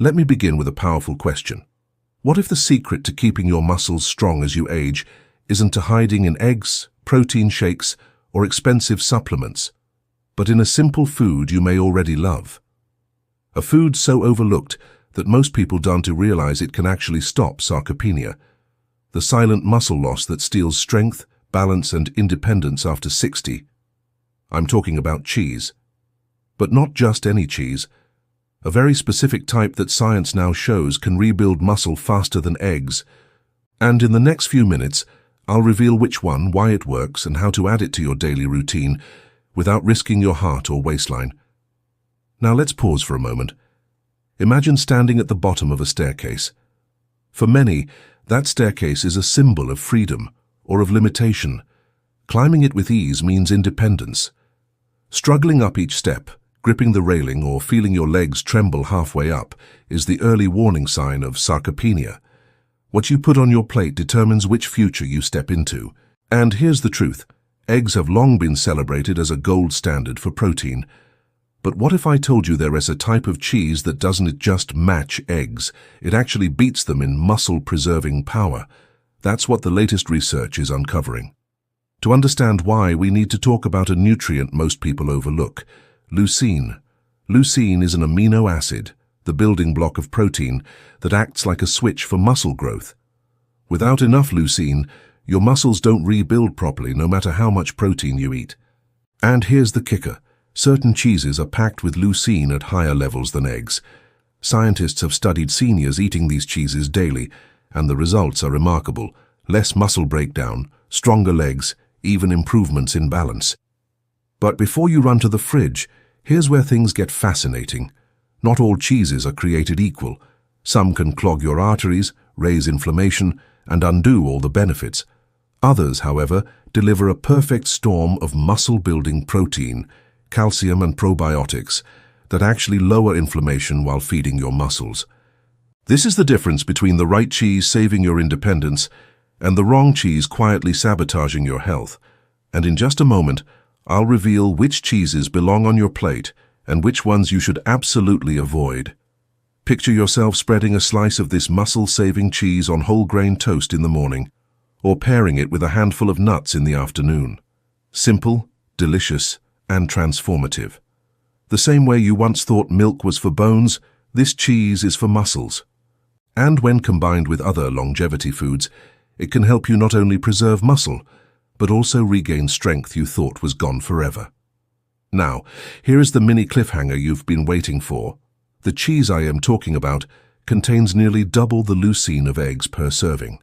Let me begin with a powerful question. What if the secret to keeping your muscles strong as you age isn't to hiding in eggs, protein shakes, or expensive supplements, but in a simple food you may already love? A food so overlooked that most people don't realize it can actually stop sarcopenia, the silent muscle loss that steals strength, balance, and independence after 60. I'm talking about cheese. But not just any cheese. A very specific type that science now shows can rebuild muscle faster than eggs. And in the next few minutes, I'll reveal which one, why it works, and how to add it to your daily routine without risking your heart or waistline. Now let's pause for a moment. Imagine standing at the bottom of a staircase. For many, that staircase is a symbol of freedom or of limitation. Climbing it with ease means independence. Struggling up each step, gripping the railing, or feeling your legs tremble halfway up is the early warning sign of sarcopenia. What you put on your plate determines which future you step into. And here's the truth. Eggs have long been celebrated as a gold standard for protein. But what if I told you there is a type of cheese that doesn't just match eggs, it actually beats them in muscle-preserving power? That's what the latest research is uncovering. To understand why, we need to talk about a nutrient most people overlook: leucine. Leucine is an amino acid, the building block of protein, that acts like a switch for muscle growth. Without enough leucine, your muscles don't rebuild properly no matter how much protein you eat. And here's the kicker. Certain cheeses are packed with leucine at higher levels than eggs. Scientists have studied seniors eating these cheeses daily, and the results are remarkable. Less muscle breakdown, stronger legs, even improvements in balance. But before you run to the fridge, here's where things get fascinating. Not all cheeses are created equal. Some can clog your arteries, raise inflammation, and undo all the benefits. Others, however, deliver a perfect storm of muscle-building protein, calcium, and probiotics that actually lower inflammation while feeding your muscles. This is the difference between the right cheese saving your independence and the wrong cheese quietly sabotaging your health. And in just a moment, I'll reveal which cheeses belong on your plate and which ones you should absolutely avoid. Picture yourself spreading a slice of this muscle-saving cheese on whole grain toast in the morning, or pairing it with a handful of nuts in the afternoon. Simple, delicious, and transformative. The same way you once thought milk was for bones, this cheese is for muscles. And when combined with other longevity foods, it can help you not only preserve muscle, but also regain strength you thought was gone forever. Now, here is the mini cliffhanger you've been waiting for. The cheese I am talking about contains nearly double the leucine of eggs per serving.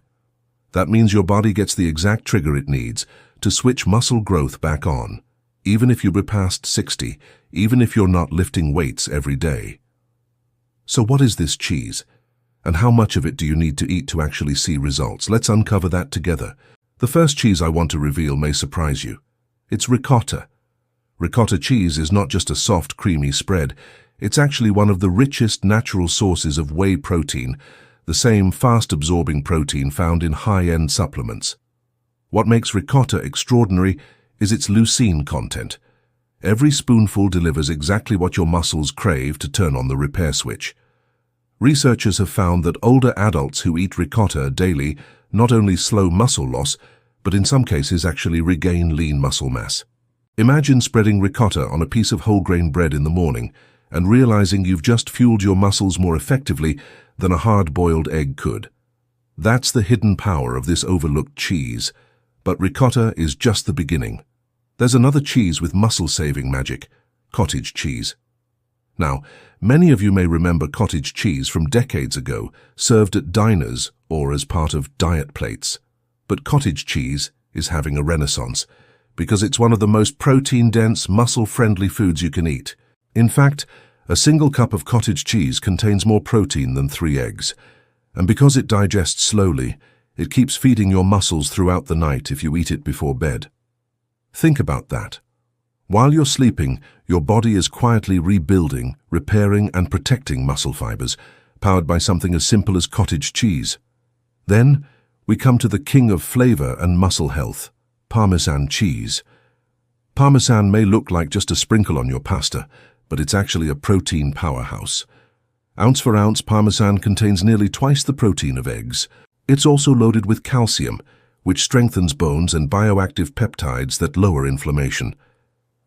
That means your body gets the exact trigger it needs to switch muscle growth back on, even if you're past 60, even if you're not lifting weights every day. So what is this cheese? And how much of it do you need to eat to actually see results? Let's uncover that together. The first cheese I want to reveal may surprise you. It's ricotta. Ricotta cheese is not just a soft, creamy spread. It's actually one of the richest natural sources of whey protein, the same fast-absorbing protein found in high-end supplements. What makes ricotta extraordinary is its leucine content. Every spoonful delivers exactly what your muscles crave to turn on the repair switch. Researchers have found that older adults who eat ricotta daily not only slow muscle loss, but in some cases actually regain lean muscle mass. Imagine spreading ricotta on a piece of whole grain bread in the morning and realizing you've just fueled your muscles more effectively than a hard-boiled egg could. That's the hidden power of this overlooked cheese. But ricotta is just the beginning. There's another cheese with muscle-saving magic: cottage cheese. Now, many of you may remember cottage cheese from decades ago, served at diners or as part of diet plates. But cottage cheese is having a renaissance because it's one of the most protein-dense, muscle-friendly foods you can eat. In fact, a single cup of cottage cheese contains more protein than 3 eggs. And because it digests slowly, it keeps feeding your muscles throughout the night if you eat it before bed. Think about that. While you're sleeping, your body is quietly rebuilding, repairing, and protecting muscle fibers, powered by something as simple as cottage cheese. Then, we come to the king of flavor and muscle health: Parmesan cheese. Parmesan may look like just a sprinkle on your pasta, but it's actually a protein powerhouse. Ounce for ounce, Parmesan contains nearly twice the protein of eggs. It's also loaded with calcium, which strengthens bones, and bioactive peptides that lower inflammation.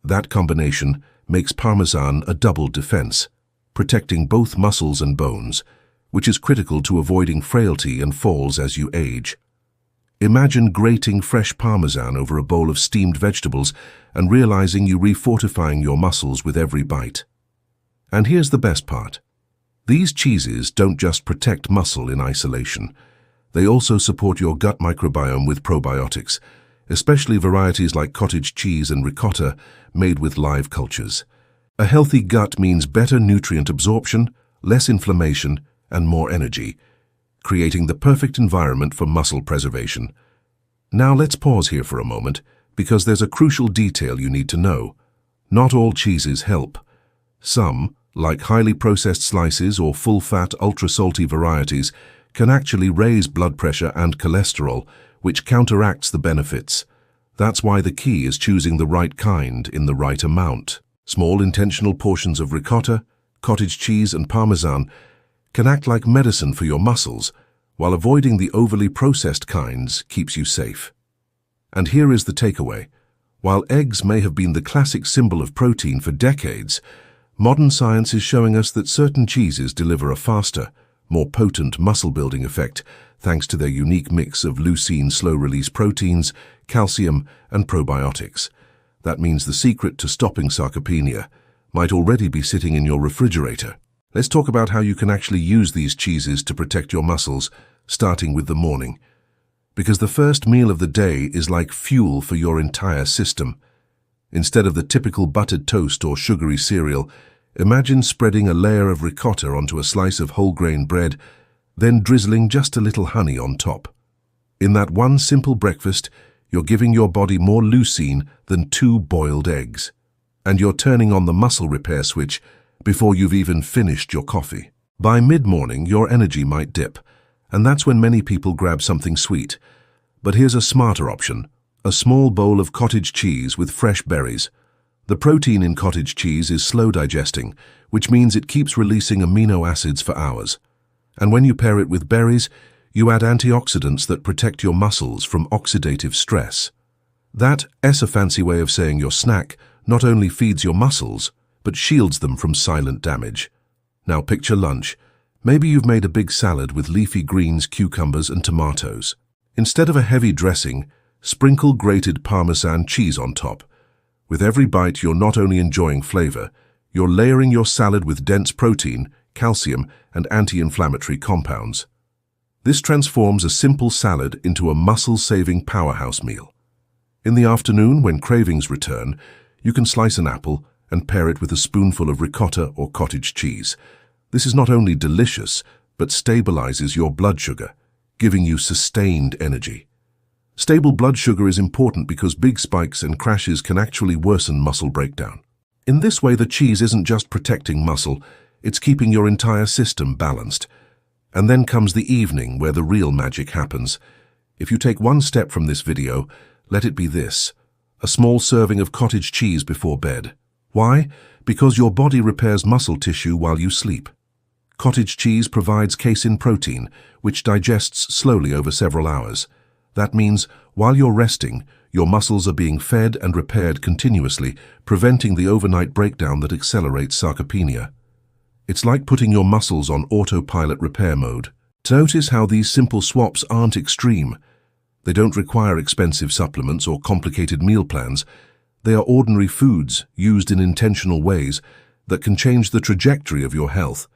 That combination makes Parmesan a double defense, protecting both muscles and bones, which is critical to avoiding frailty and falls as you age. Imagine grating fresh Parmesan over a bowl of steamed vegetables and realizing you're refortifying your muscles with every bite. And here's the best part. These cheeses don't just protect muscle in isolation. They also support your gut microbiome with probiotics, especially varieties like cottage cheese and ricotta made with live cultures. A healthy gut means better nutrient absorption, less inflammation, and more energy, creating the perfect environment for muscle preservation. Now let's pause here for a moment, because there's a crucial detail you need to know. Not all cheeses help. Some, like highly processed slices or full-fat, ultra-salty varieties, can actually raise blood pressure and cholesterol, which counteracts the benefits. That's why the key is choosing the right kind in the right amount. Small intentional portions of ricotta, cottage cheese, and Parmesan can act like medicine for your muscles, while avoiding the overly processed kinds keeps you safe. And here is the takeaway. While eggs may have been the classic symbol of protein for decades, modern science is showing us that certain cheeses deliver a faster, more potent muscle-building effect thanks to their unique mix of leucine slow-release proteins, calcium, and probiotics. That means the secret to stopping sarcopenia might already be sitting in your refrigerator. Let's talk about how you can actually use these cheeses to protect your muscles, starting with the morning. Because the first meal of the day is like fuel for your entire system. Instead of the typical buttered toast or sugary cereal, imagine spreading a layer of ricotta onto a slice of whole-grain bread, then drizzling just a little honey on top. In that one simple breakfast, you're giving your body more leucine than 2 boiled eggs. And you're turning on the muscle repair switch before you've even finished your coffee. By mid-morning, your energy might dip, and that's when many people grab something sweet. But here's a smarter option: a small bowl of cottage cheese with fresh berries. The protein in cottage cheese is slow digesting, which means it keeps releasing amino acids for hours. And when you pair it with berries, you add antioxidants that protect your muscles from oxidative stress. That's a fancy way of saying your snack not only feeds your muscles, but shields them from silent damage. Now picture lunch. Maybe you've made a big salad with leafy greens, cucumbers, and tomatoes. Instead of a heavy dressing, sprinkle grated Parmesan cheese on top. With every bite, you're not only enjoying flavor, you're layering your salad with dense protein, calcium, and anti-inflammatory compounds. This transforms a simple salad into a muscle-saving powerhouse meal. In the afternoon, when cravings return, you can slice an apple and pair it with a spoonful of ricotta or cottage cheese. This is not only delicious, but stabilizes your blood sugar, giving you sustained energy. Stable blood sugar is important because big spikes and crashes can actually worsen muscle breakdown. In this way, the cheese isn't just protecting muscle, it's keeping your entire system balanced. And then comes the evening where the real magic happens. If you take one step from this video, let it be this: a small serving of cottage cheese before bed. Why? Because your body repairs muscle tissue while you sleep. Cottage cheese provides casein protein, which digests slowly over several hours. That means, while you're resting, your muscles are being fed and repaired continuously, preventing the overnight breakdown that accelerates sarcopenia. It's like putting your muscles on autopilot repair mode. Notice how these simple swaps aren't extreme. They don't require expensive supplements or complicated meal plans. They are ordinary foods used in intentional ways that can change the trajectory of your health.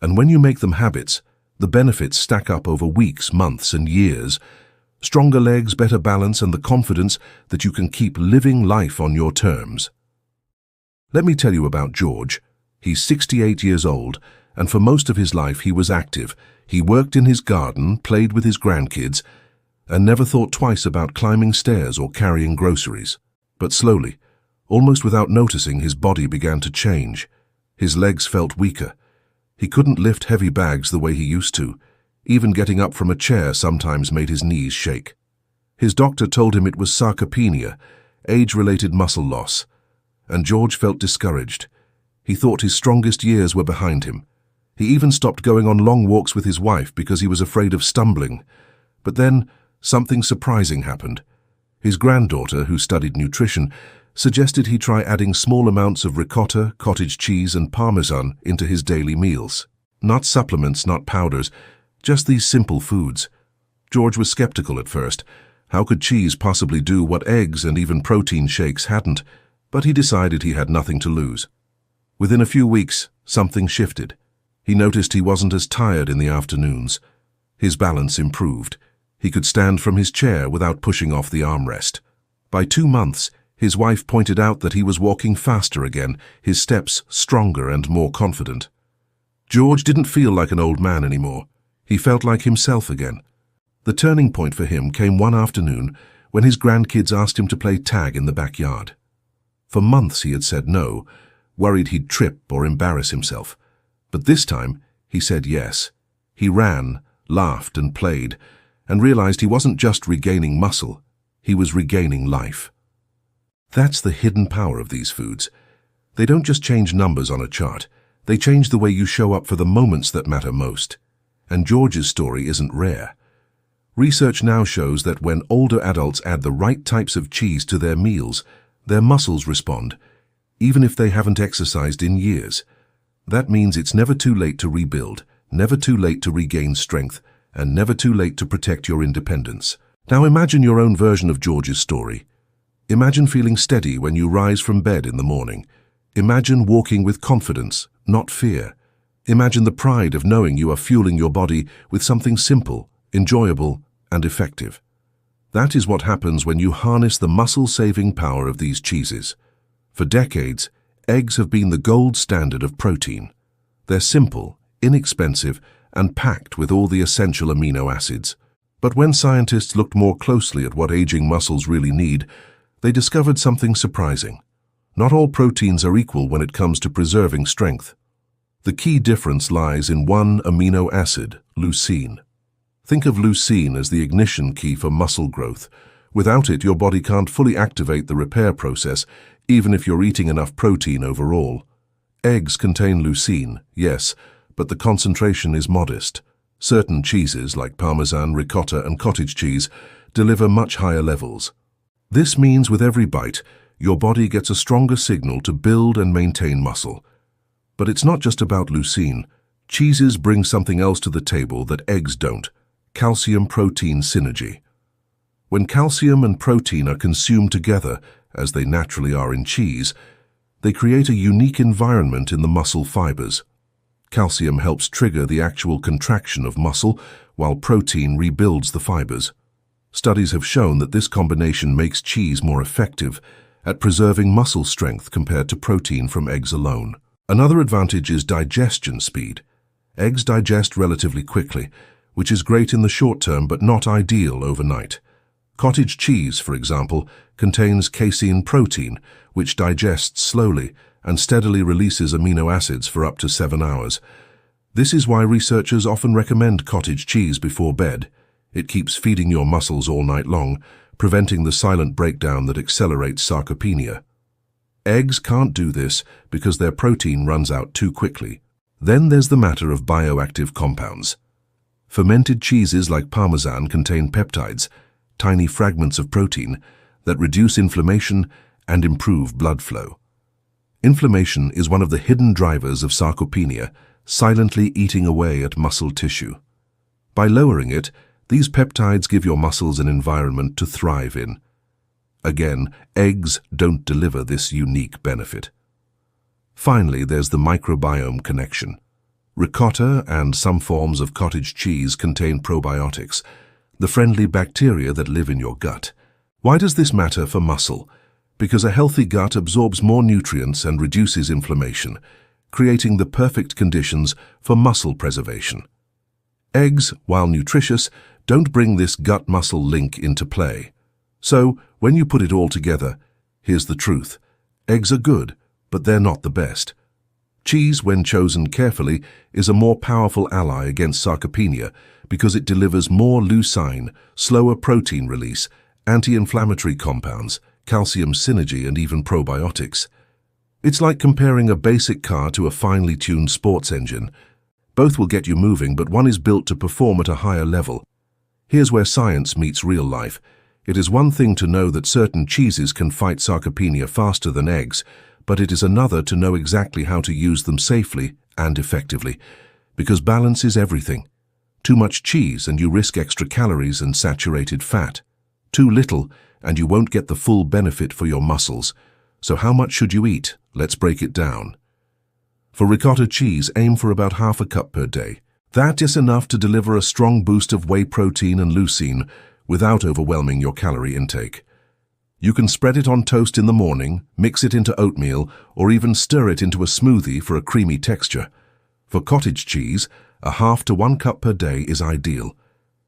And when you make them habits, the benefits stack up over weeks, months, and years. Stronger legs, better balance, and the confidence that you can keep living life on your terms. Let me tell you about George. He's 68 years old, and for most of his life he was active. He worked in his garden, played with his grandkids, and never thought twice about climbing stairs or carrying groceries. But slowly, almost without noticing, his body began to change. His legs felt weaker. He couldn't lift heavy bags the way he used to. Even getting up from a chair sometimes made his knees shake. His doctor told him it was sarcopenia, age-related muscle loss, and George felt discouraged. He thought his strongest years were behind him. He even stopped going on long walks with his wife because he was afraid of stumbling. But then, something surprising happened. His granddaughter, who studied nutrition, suggested he try adding small amounts of ricotta, cottage cheese, and parmesan into his daily meals. Not supplements, not powders, just these simple foods. George was skeptical at first. How could cheese possibly do what eggs and even protein shakes hadn't? But he decided he had nothing to lose. Within a few weeks, something shifted. He noticed he wasn't as tired in the afternoons. His balance improved. He could stand from his chair without pushing off the armrest. By 2 months, his wife pointed out that he was walking faster again, his steps stronger and more confident. George didn't feel like an old man anymore. He felt like himself again. The turning point for him came one afternoon when his grandkids asked him to play tag in the backyard. For months he had said no, worried he'd trip or embarrass himself. But this time, he said yes. He ran, laughed and played, and realized he wasn't just regaining muscle, he was regaining life. That's the hidden power of these foods. They don't just change numbers on a chart, they change the way you show up for the moments that matter most. And George's story isn't rare. Research now shows that when older adults add the right types of cheese to their meals, their muscles respond, even if they haven't exercised in years. That means it's never too late to rebuild, never too late to regain strength, and never too late to protect your independence. Now imagine your own version of George's story. Imagine feeling steady when you rise from bed in the morning. Imagine walking with confidence, not fear. Imagine the pride of knowing you are fueling your body with something simple, enjoyable, and effective. That is what happens when you harness the muscle-saving power of these cheeses. For decades, eggs have been the gold standard of protein. They're simple, inexpensive, and packed with all the essential amino acids. But when scientists looked more closely at what aging muscles really need, they discovered something surprising. Not all proteins are equal when it comes to preserving strength. The key difference lies in one amino acid, leucine. Think of leucine as the ignition key for muscle growth. Without it, your body can't fully activate the repair process, even if you're eating enough protein overall. Eggs contain leucine, yes, but the concentration is modest. Certain cheeses, like parmesan, ricotta, and cottage cheese, deliver much higher levels. This means with every bite, your body gets a stronger signal to build and maintain muscle. But it's not just about leucine. Cheeses bring something else to the table that eggs don't: calcium-protein synergy. When calcium and protein are consumed together, as they naturally are in cheese, they create a unique environment in the muscle fibers. Calcium helps trigger the actual contraction of muscle, while protein rebuilds the fibers. Studies have shown that this combination makes cheese more effective at preserving muscle strength compared to protein from eggs alone. Another advantage is digestion speed. Eggs digest relatively quickly, which is great in the short term but not ideal overnight. Cottage cheese, for example, contains casein protein, which digests slowly and steadily releases amino acids for up to 7 hours. This is why researchers often recommend cottage cheese before bed. It keeps feeding your muscles all night long, preventing the silent breakdown that accelerates sarcopenia. Eggs can't do this because their protein runs out too quickly. Then there's the matter of bioactive compounds. Fermented cheeses like Parmesan contain peptides, tiny fragments of protein, that reduce inflammation and improve blood flow. Inflammation is one of the hidden drivers of sarcopenia, silently eating away at muscle tissue. By lowering it, these peptides give your muscles an environment to thrive in. Again, eggs don't deliver this unique benefit. Finally, there's the microbiome connection. Ricotta and some forms of cottage cheese contain probiotics, the friendly bacteria that live in your gut. Why does this matter for muscle? Because a healthy gut absorbs more nutrients and reduces inflammation, creating the perfect conditions for muscle preservation. Eggs, while nutritious, don't bring this gut-muscle link into play. So, when you put it all together, here's the truth. Eggs are good, but they're not the best. Cheese, when chosen carefully, is a more powerful ally against sarcopenia because it delivers more leucine, slower protein release, anti-inflammatory compounds, calcium synergy, and even probiotics. It's like comparing a basic car to a finely tuned sports engine. Both will get you moving, but one is built to perform at a higher level. Here's where science meets real life. It is one thing to know that certain cheeses can fight sarcopenia faster than eggs, but it is another to know exactly how to use them safely and effectively, because balance is everything. Too much cheese and you risk extra calories and saturated fat. Too little and you won't get the full benefit for your muscles. So how much should you eat? Let's break it down. For ricotta cheese, aim for about half a cup per day. That is enough to deliver a strong boost of whey protein and leucine without overwhelming your calorie intake. You can spread it on toast in the morning, mix it into oatmeal, or even stir it into a smoothie for a creamy texture. For cottage cheese, a half to 1 cup per day is ideal.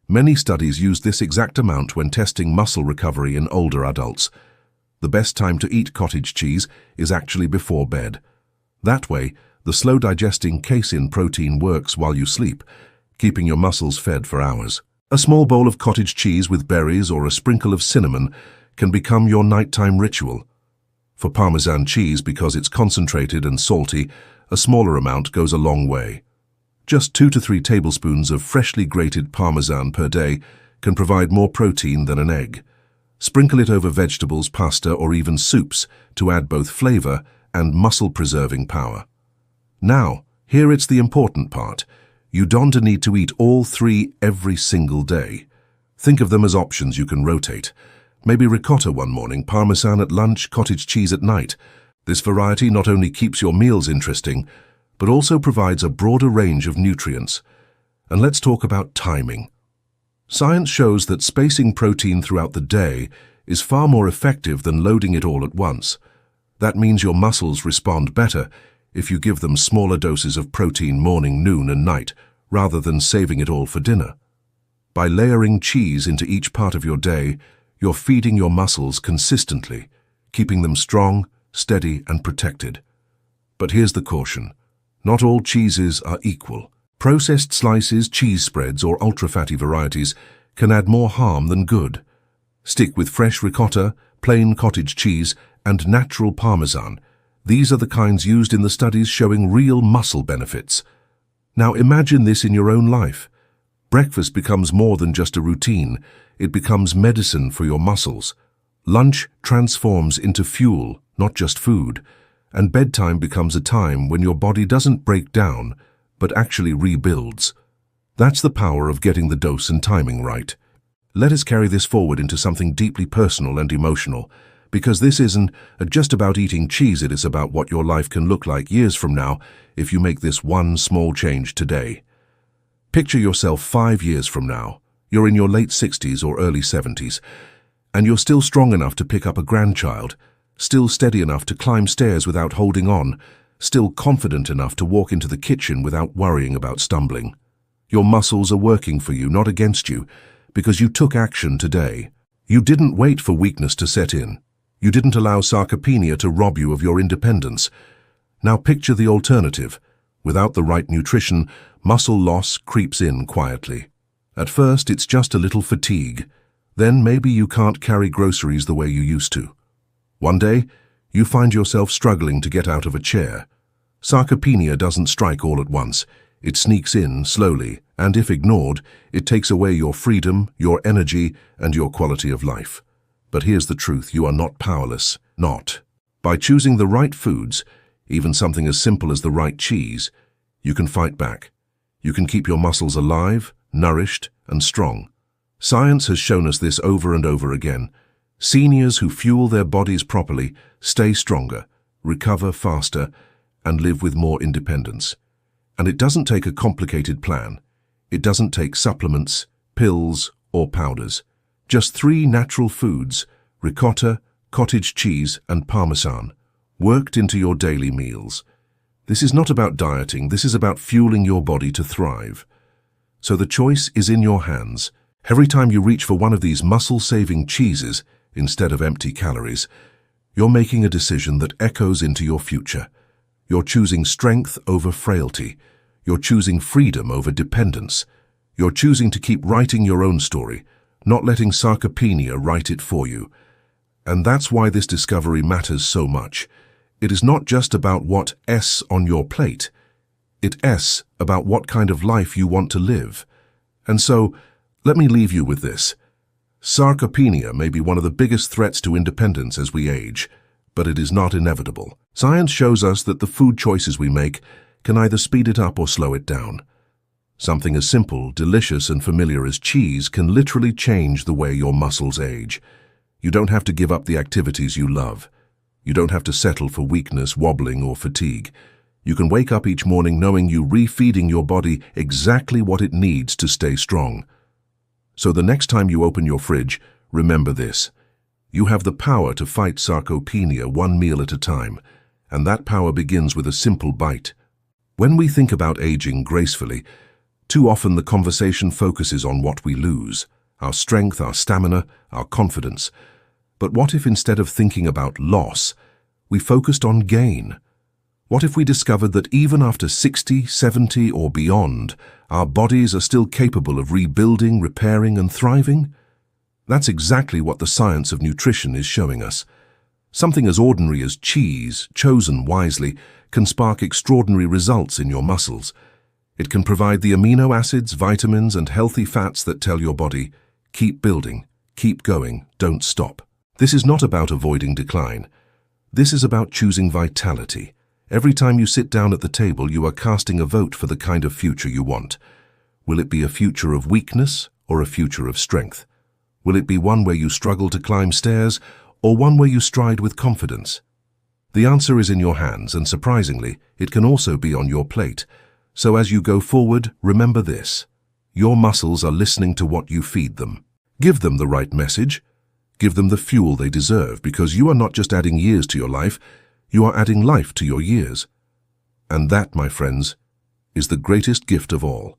Many studies use this exact amount when testing muscle recovery in older adults. The best time to eat cottage cheese is actually before bed. That way, the slow-digesting casein protein works while you sleep, keeping your muscles fed for hours. A small bowl of cottage cheese with berries or a sprinkle of cinnamon can become your nighttime ritual. For Parmesan cheese, because it's concentrated and salty, a smaller amount goes a long way. Just 2 to 3 tablespoons of freshly grated Parmesan per day can provide more protein than an egg. Sprinkle it over vegetables, pasta, or even soups to add both flavor and muscle-preserving power. Now, here it's the important part. You don't need to eat all 3 every single day. Think of them as options you can rotate. Maybe ricotta one morning, Parmesan at lunch, cottage cheese at night. This variety not only keeps your meals interesting, but also provides a broader range of nutrients. And let's talk about timing. Science shows that spacing protein throughout the day is far more effective than loading it all at once. That means your muscles respond better if you give them smaller doses of protein morning, noon, and night, rather than saving it all for dinner. By layering cheese into each part of your day, you're feeding your muscles consistently, keeping them strong, steady, and protected. But here's the caution. Not all cheeses are equal. Processed slices, cheese spreads, or ultra-fatty varieties can add more harm than good. Stick with fresh ricotta, plain cottage cheese, and natural Parmesan. These are the kinds used in the studies showing real muscle benefits. Now imagine this in your own life. Breakfast becomes more than just a routine. It becomes medicine for your muscles. Lunch transforms into fuel, not just food. And bedtime becomes a time when your body doesn't break down, but actually rebuilds. That's the power of getting the dose and timing right. Let us carry this forward into something deeply personal and emotional, because this isn't just about eating cheese, it is about what your life can look like years from now if you make this one small change today. Picture yourself 5 years from now. You're in your late 60s or early 70s, and you're still strong enough to pick up a grandchild, still steady enough to climb stairs without holding on, still confident enough to walk into the kitchen without worrying about stumbling. Your muscles are working for you, not against you, because you took action today. You didn't wait for weakness to set in. You didn't allow sarcopenia to rob you of your independence. Now picture the alternative. Without the right nutrition, muscle loss creeps in quietly. At first, it's just a little fatigue. Then maybe you can't carry groceries the way you used to. One day, you find yourself struggling to get out of a chair. Sarcopenia doesn't strike all at once. It sneaks in slowly, and if ignored, it takes away your freedom, your energy, and your quality of life. But here's the truth, you are not powerless. Not. By choosing the right foods, even something as simple as the right cheese, you can fight back. You can keep your muscles alive, nourished, and strong. Science has shown us this over and over again. Seniors who fuel their bodies properly stay stronger, recover faster, and live with more independence. And it doesn't take a complicated plan. It doesn't take supplements, pills, or powders. Just 3 natural foods, ricotta, cottage cheese, and Parmesan, worked into your daily meals. This is not about dieting, this is about fueling your body to thrive. So the choice is in your hands. Every time you reach for one of these muscle-saving cheeses, instead of empty calories, you're making a decision that echoes into your future. You're choosing strength over frailty. You're choosing freedom over dependence. You're choosing to keep writing your own story, not letting sarcopenia write it for you. And that's why this discovery matters so much. It is not just about what's on your plate. It's S about what kind of life you want to live. And so, let me leave you with this. Sarcopenia may be one of the biggest threats to independence as we age, but it is not inevitable. Science shows us that the food choices we make can either speed it up or slow it down. Something as simple, delicious, and familiar as cheese can literally change the way your muscles age. You don't have to give up the activities you love. You don't have to settle for weakness, wobbling, or fatigue. You can wake up each morning knowing you're refeeding your body exactly what it needs to stay strong. So the next time you open your fridge, remember this. You have the power to fight sarcopenia one meal at a time, and that power begins with a simple bite. When we think about aging gracefully, too often the conversation focuses on what we lose, our strength, our stamina, our confidence. But what if instead of thinking about loss, we focused on gain? What if we discovered that even after 60, 70, or beyond, our bodies are still capable of rebuilding, repairing, and thriving? That's exactly what the science of nutrition is showing us. Something as ordinary as cheese, chosen wisely, can spark extraordinary results in your muscles. It can provide the amino acids, vitamins, and healthy fats that tell your body, keep building, keep going, don't stop. This is not about avoiding decline. This is about choosing vitality. Every time you sit down at the table, you are casting a vote for the kind of future you want. Will it be a future of weakness or a future of strength? Will it be one where you struggle to climb stairs or one where you stride with confidence? The answer is in your hands, and surprisingly, it can also be on your plate. So as you go forward, remember this. Your muscles are listening to what you feed them. Give them the right message. Give them the fuel they deserve, because you are not just adding years to your life, you are adding life to your years. And that, my friends, is the greatest gift of all.